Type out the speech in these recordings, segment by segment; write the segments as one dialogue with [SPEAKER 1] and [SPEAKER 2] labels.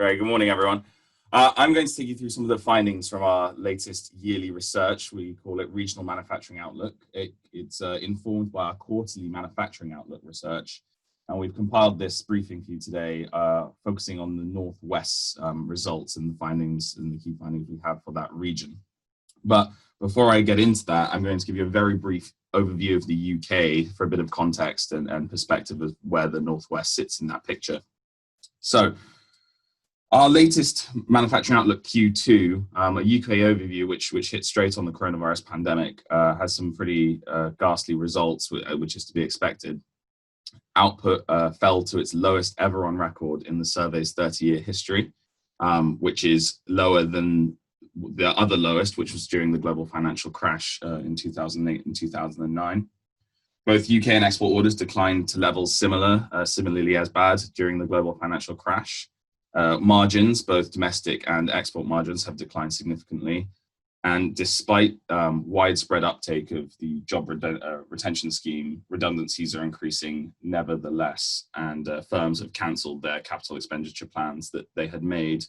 [SPEAKER 1] Very good morning, everyone. I'm going to take you through some of the findings from our latest yearly research. We call it Regional Manufacturing Outlook. It's informed by our quarterly Manufacturing Outlook research. And we've compiled this briefing for you today, focusing on the Northwest results and the findings and the key findings we have for that region. But before I get into that, I'm going to give you a very brief overview of the UK for a bit of context and perspective of where the Northwest sits in that picture. So our latest Manufacturing Outlook Q2, a UK overview, which hit straight on the coronavirus pandemic, has some pretty ghastly results, which is to be expected. Output fell to its lowest ever on record in the survey's 30-year history, which is lower than the other lowest, which was during the global financial crash in 2008 and 2009. Both UK and export orders declined to levels similarly as bad during the global financial crash. Margins, both domestic and export margins, have declined significantly. And despite widespread uptake of the job retention scheme, redundancies are increasing nevertheless, and firms have cancelled their capital expenditure plans that they had made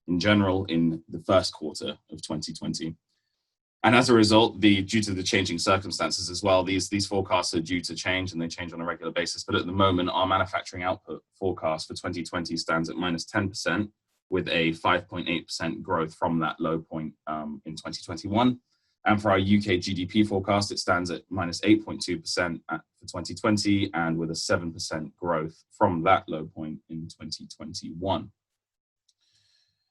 [SPEAKER 1] in general in the first quarter of 2020. And as a result, due to the changing circumstances as well, these forecasts are due to change, and they change on a regular basis. But at the moment, our manufacturing output forecast for 2020 stands at -10%, with a 5.8% growth from that low point in 2021. And for our UK GDP forecast, it stands at -8.2% for 2020, and with a 7% growth from that low point in 2021.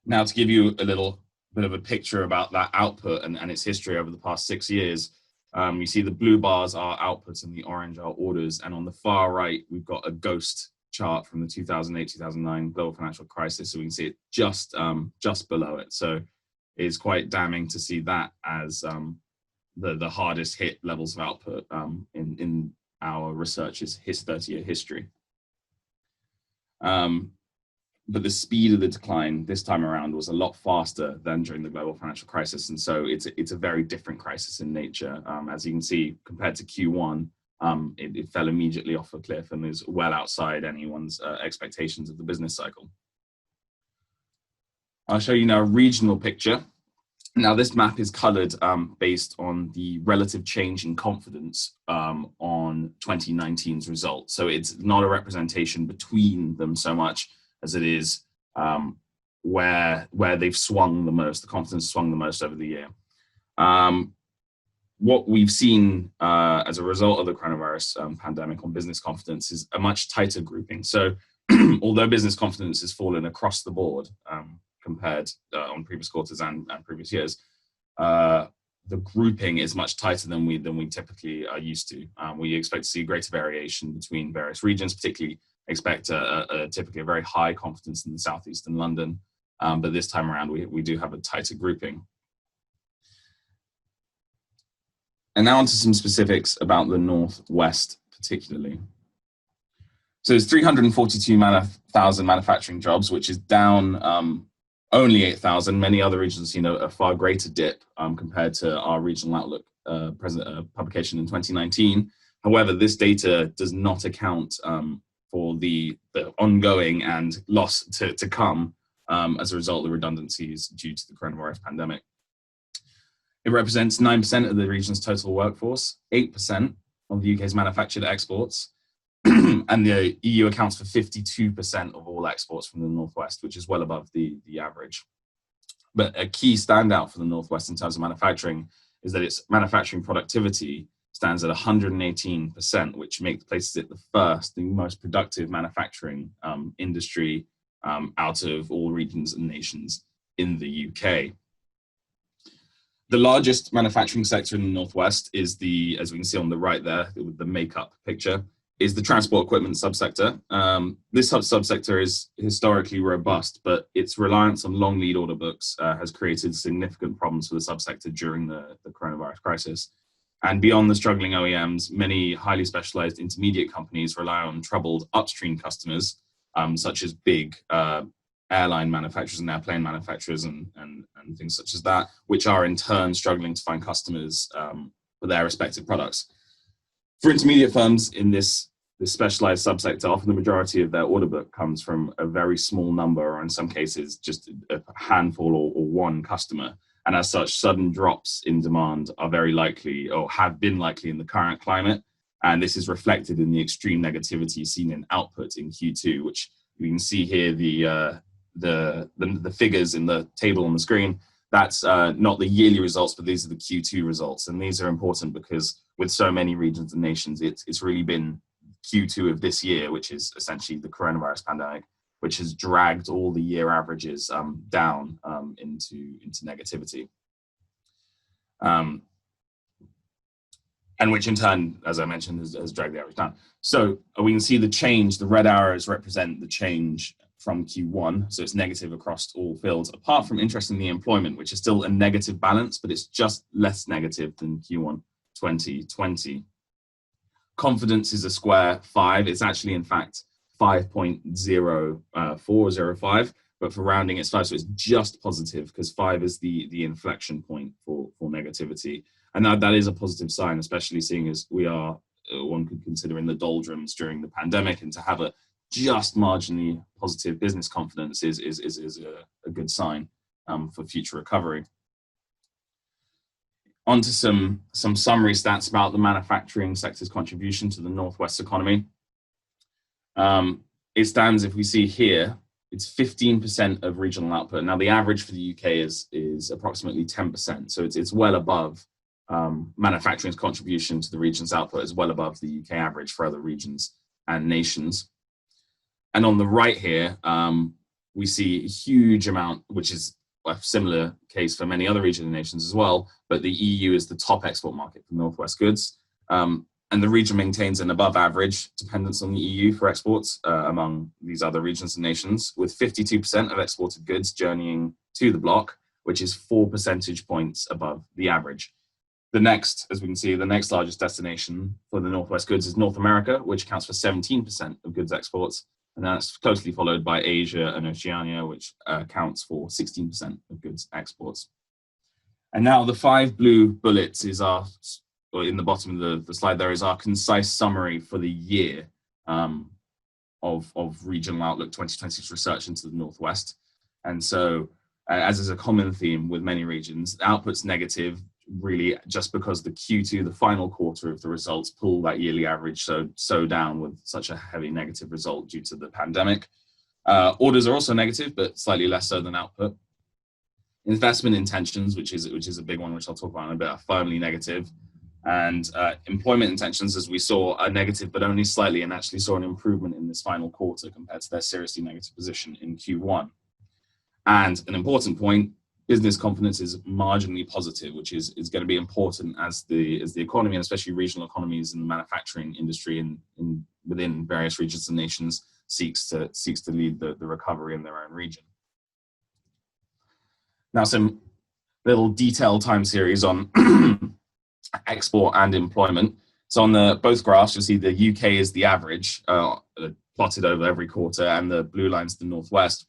[SPEAKER 1] Now, to give you a little bit of a picture about that output and its history over the past 6 years, you see the blue bars are outputs and the orange are orders. And on the far right, we've got a ghost chart from the 2008-2009 global financial crisis. So we can see it just below it. So it's quite damning to see that as the hardest hit levels of output in our research's 30-year history. But the speed of the decline this time around was a lot faster than during the global financial crisis. And so it's a very different crisis in nature. As you can see, compared to Q1, it fell immediately off a cliff and is well outside anyone's expectations of the business cycle. I'll show you now a regional picture. Now, this map is colored based on the relative change in confidence on 2019's results. So it's not a representation between them so much as it is where they've swung the most, the confidence swung the most over the year. What we've seen as a result of the coronavirus pandemic on business confidence is a much tighter grouping. So although business confidence has fallen across the board compared on previous quarters and previous years, the grouping is much tighter than we typically are used to. We expect to see greater variation between various regions, particularly expect typically a very high confidence in the southeast and London, but this time around we do have a tighter grouping. And now onto some specifics about the Northwest particularly. So there's 342,000 manufacturing jobs, which is down only 8,000. Many other regions have seen a far greater dip compared to our regional outlook publication in 2019. However, this data does not account for the ongoing and loss to come as a result of the redundancies due to the coronavirus pandemic. It represents 9% of the region's total workforce, 8% of the UK's manufactured exports, and the EU accounts for 52% of all exports from the Northwest, which is well above the average. But a key standout for the Northwest in terms of manufacturing is that its manufacturing productivity stands at 118%, which places it the most productive manufacturing industry out of all regions and nations in the UK. The largest manufacturing sector in the Northwest is as we can see on the right there, with the makeup picture, is the transport equipment subsector. This subsector is historically robust, but its reliance on long lead order books has created significant problems for the subsector during the coronavirus crisis. And beyond the struggling OEMs, many highly specialized intermediate companies rely on troubled upstream customers, such as big airline manufacturers and airplane manufacturers and things such as that, which are in turn struggling to find customers for their respective products. For intermediate firms in this this specialized subsector, often the majority of their order book comes from a very small number, or in some cases, just a handful or one customer. And as such, sudden drops in demand are very likely, or have been likely in the current climate. And this is reflected in the extreme negativity seen in output in Q2, which you can see here the figures in the table on the screen. That's not the yearly results, but these are the Q2 results. And these are important because with so many regions and nations, it's really been Q2 of this year, which is essentially the coronavirus pandemic, which has dragged all the year averages down into negativity. And which in turn, as I mentioned, has dragged the average down. So we can see the change, the red arrows represent the change from Q1. So it's negative across all fields, apart from, interestingly, employment, which is still a negative balance, but it's just less negative than Q1 2020. Confidence is a square 5. It's actually, in fact, 5.0405, but for rounding it's 5, so it's just positive because 5 is the inflection point for negativity. And that is a positive sign, especially seeing as we are, one could consider, in the doldrums during the pandemic, and to have a just marginally positive business confidence is a good sign for future recovery. On to some summary stats about the manufacturing sector's contribution to the Northwest economy. It stands, if we see here, it's 15% of regional output. Now the average for the UK is approximately 10%, so it's well above manufacturing's contribution to the region's output is well above the UK average for other regions and nations. And on the right here, we see a huge amount, which is a similar case for many other regions and nations as well, but the EU is the top export market for Northwest goods. And the region maintains an above average dependence on the EU for exports among these other regions and nations, with 52% of exported goods journeying to the bloc, which is 4 percentage points above the average. The next, as we can see, the next largest destination for the Northwest goods is North America, which accounts for 17% of goods exports. And that's closely followed by Asia and Oceania, which accounts for 16% of goods exports. And now the 5 blue bullets is our, or in the bottom of the slide there, is our concise summary for the year of Regional Outlook 2020's research into the Northwest. And so, as is a common theme with many regions, output's negative, really just because the Q2, the final quarter of the results, pull that yearly average so down with such a heavy negative result due to the pandemic. Orders are also negative, but slightly less so than output. Investment intentions, which is a big one, which I'll talk about in a bit, are firmly negative. And employment intentions, as we saw, are negative, but only slightly, and actually saw an improvement in this final quarter compared to their seriously negative position in Q1. And an important point, business confidence is marginally positive, which is going to be important as the economy, and especially regional economies in the manufacturing industry and within various regions and nations seeks to lead the recovery in their own region. Now, some little detailed time series on export and employment. So on both graphs, you'll see the UK is the average plotted over every quarter, and the blue line's the Northwest.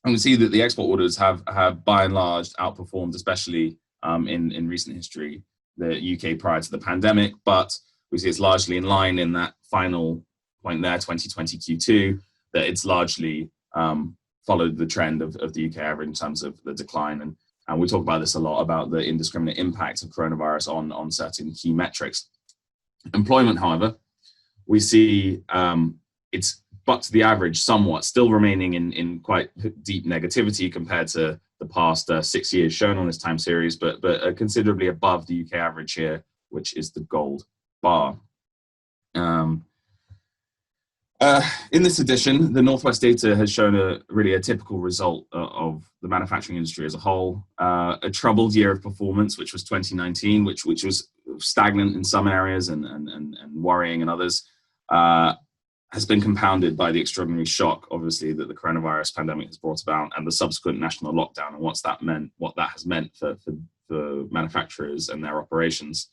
[SPEAKER 1] And we see that the export orders have by and large outperformed, especially in recent history, the UK prior to the pandemic. But we see it's largely in line in that final point there, 2020 Q2, that it's largely followed the trend of the UK average in terms of the decline. And we talk about this a lot, about the indiscriminate impact of coronavirus on certain key metrics. Employment, however, we see it's but to the average somewhat, still remaining in quite deep negativity compared to the past 6 years shown on this time series, but considerably above the UK average here, which is the gold bar. In this edition, the Northwest data has shown a typical result of the manufacturing industry as a whole. A troubled year of performance, which was 2019, which was stagnant in some areas and worrying in others. Has been compounded by the extraordinary shock, obviously, that the coronavirus pandemic has brought about, and the subsequent national lockdown, and what that has meant for manufacturers and their operations.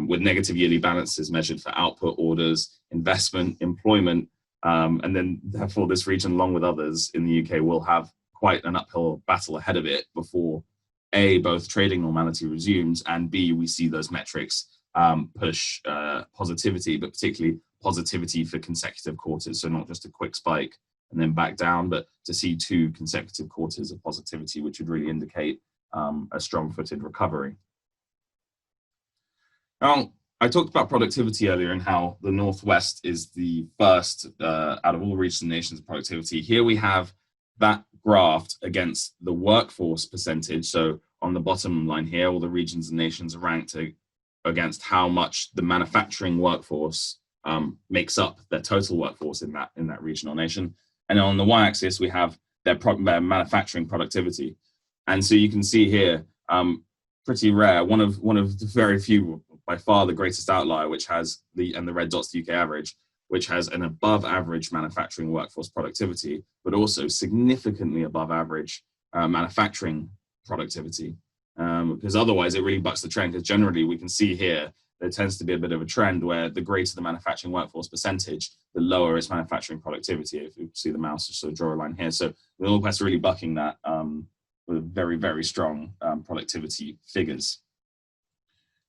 [SPEAKER 1] With negative yearly balances measured for output, orders, investment, employment, and then therefore this region, along with others in the UK, will have quite an uphill battle ahead of it before A, both trading normality resumes, and B, we see those metrics push positivity, but particularly positivity for consecutive quarters. So not just a quick spike and then back down, but to see 2 consecutive quarters of positivity, which would really indicate a strong-footed recovery. Now, I talked about productivity earlier and how the Northwest is the first out of all regions and nations of productivity. Here we have that graphed against the workforce percentage. So on the bottom line here, all the regions and nations are ranked against how much the manufacturing workforce makes up their total workforce in that region or nation. And on the y-axis, we have their manufacturing productivity. And so you can see here, pretty rare, one of the very few, by far the greatest outlier, which has the red dot's the UK average, which has an above average manufacturing workforce productivity, but also significantly above average manufacturing productivity. Because otherwise it really bucks the trend, because generally we can see here, there tends to be a bit of a trend where the greater the manufacturing workforce percentage, the lower its manufacturing productivity. If you see the mouse, just sort of draw a line here. So the Northwest really bucking that with very, very strong productivity figures.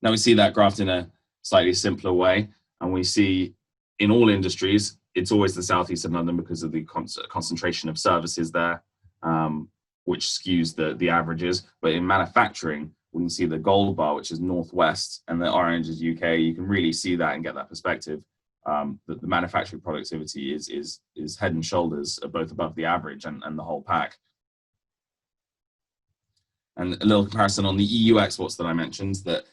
[SPEAKER 1] Now we see that graphed in a slightly simpler way, and we see in all industries, it's always the southeast of London because of the concentration of services there, which skews the averages. But in manufacturing, we can see the gold bar, which is Northwest, and the orange is UK. You can really see that and get that perspective, that the manufacturing productivity is head and shoulders both above the average and the whole pack. And a little comparison on the EU exports that I mentioned, that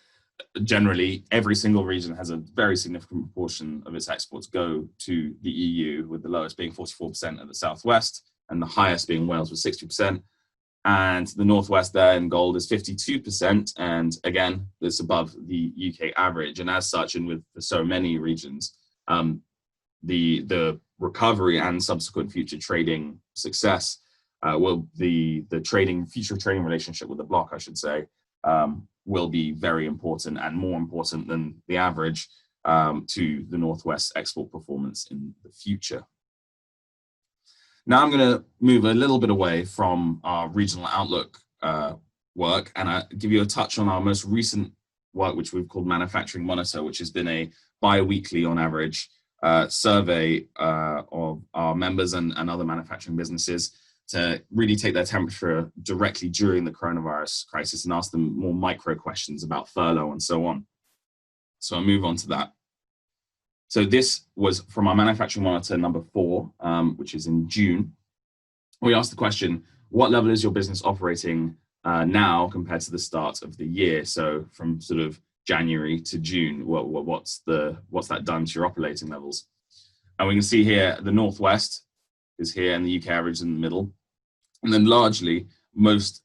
[SPEAKER 1] generally every single region has a very significant proportion of its exports go to the EU, with the lowest being 44% at the southwest and the highest being Wales with 60%. And the Northwest there in gold is 52%. And again, it's above the UK average. And as such, and with so many regions, the recovery and subsequent future trading success future trading relationship with the bloc, I should say, will be very important and more important than the average to the Northwest export performance in the future. Now I'm going to move a little bit away from our regional outlook work and give you a touch on our most recent work, which we've called Manufacturing Monitor, which has been a bi-weekly on average survey of our members and other manufacturing businesses to really take their temperature directly during the coronavirus crisis and ask them more micro questions about furlough and so on. So I'll move on to that. So this was from our Manufacturing Monitor number 4, which is in June. We asked the question, what level is your business operating now compared to the start of the year? So from sort of January to June, what's that done to your operating levels? And we can see here the Northwest is here and the UK average in the middle. And then largely most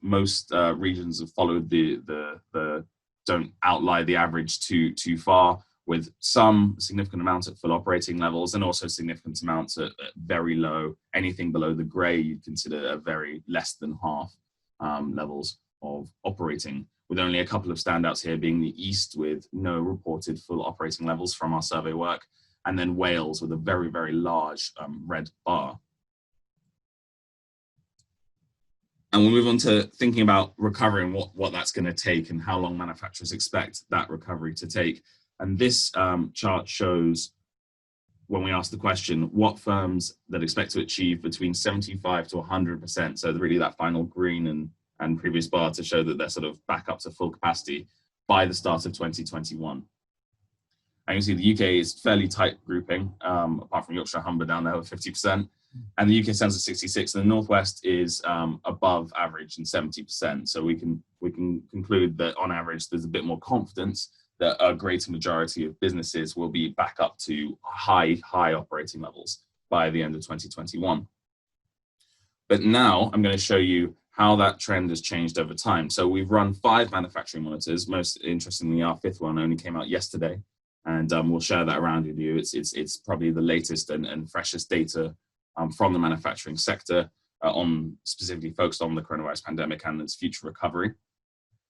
[SPEAKER 1] regions have followed the don't outlie the average too far, with some significant amounts at full operating levels and also significant amounts at very low. Anything below the grey you'd consider a very less than half levels of operating, with only a couple of standouts here being the East with no reported full operating levels from our survey work, and then Wales with a very, very large red bar. And we'll move on to thinking about recovery and what that's going to take and how long manufacturers expect that recovery to take. And this chart shows, when we ask the question, what firms that expect to achieve between 75 to 100%, so really that final green and previous bar to show that they're sort of back up to full capacity by the start of 2021. And you see the UK is fairly tight grouping, apart from Yorkshire Humber down there with 50%. And the UK stands at 66, and the Northwest is above average and 70%. So we can conclude that on average, there's a bit more confidence that a greater majority of businesses will be back up to high operating levels by the end of 2021. But now I'm going to show you how that trend has changed over time. So we've run 5 manufacturing monitors. Most interestingly, our 5th one only came out yesterday, and we'll share that around with you. It's probably the latest and freshest data from the manufacturing sector, specifically focused on the coronavirus pandemic and its future recovery.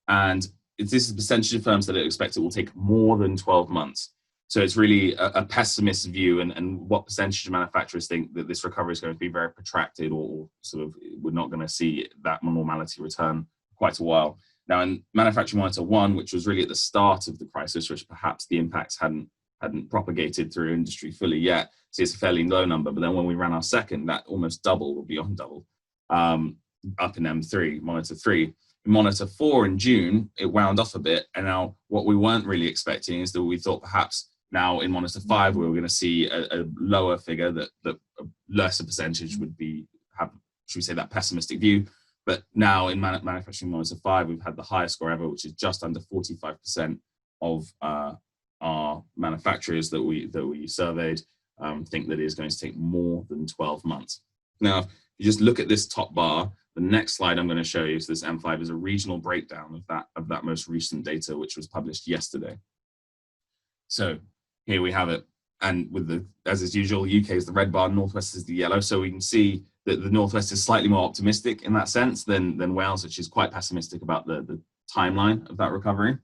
[SPEAKER 1] And this is the percentage of firms that expect it will take more than 12 months. So it's really a pessimist view, and what percentage of manufacturers think that this recovery is going to be very protracted, or sort of we're not going to see that normality return quite a while. Now, in Manufacturing Monitor 1, which was really at the start of the crisis, which perhaps the impacts hadn't propagated through industry fully yet, so it's a fairly low number. But then when we ran our second, that almost doubled or beyond double, up in M3, Monitor 3. In Monitor 4 in June, it wound off a bit. And now what we weren't really expecting is that we thought perhaps now in Monitor 5, we were going to see a lower figure, that a lesser percentage would have, should we say, that pessimistic view. But now in Manufacturing Monitor 5, we've had the highest score ever, which is just under 45% of our manufacturers that we surveyed think that it is going to take more than 12 months. Now, if you just look at this top bar, the next slide I'm going to show you, so this M5 is a regional breakdown of that most recent data, which was published yesterday. So here we have it, and with as is usual, UK is the red bar, Northwest is the yellow. So we can see that the Northwest is slightly more optimistic in that sense than Wales, which is quite pessimistic about the timeline of that recovery.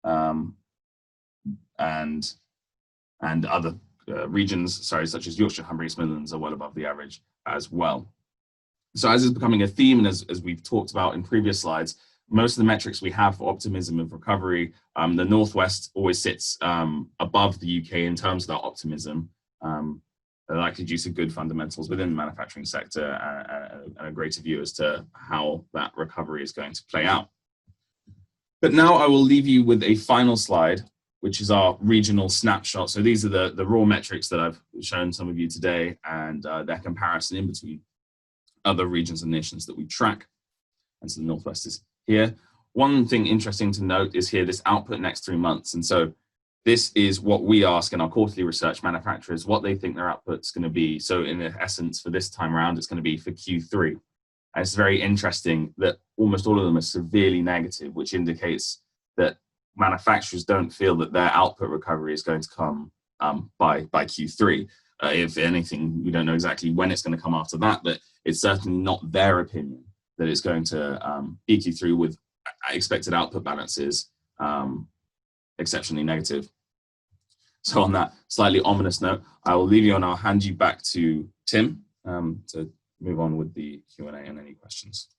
[SPEAKER 1] And other regions, such as Yorkshire, Humber, East Midlands are well above the average as well. So as is becoming a theme, and as we've talked about in previous slides, most of the metrics we have for optimism of recovery, the Northwest always sits above the UK in terms of that optimism, likely due to good fundamentals within the manufacturing sector and a greater view as to how that recovery is going to play out. But now I will leave you with a final slide, which is our regional snapshot. So these are the raw metrics that I've shown some of you today, and their comparison in between other regions and nations that we track. And so the Northwest is here. One thing interesting to note is here, this output next 3 months. And so this is what we ask in our quarterly research manufacturers, what they think their output's going to be. So in essence, for this time around, it's going to be for Q3. And it's very interesting that almost all of them are severely negative, which indicates that manufacturers don't feel that their output recovery is going to come by Q3. If anything, we don't know exactly when it's going to come after that, but it's certainly not their opinion that it's going to be Q3 with expected output balances exceptionally negative. So on that slightly ominous note, I will leave you and I'll hand you back to Tim to move on with the Q&A and any questions.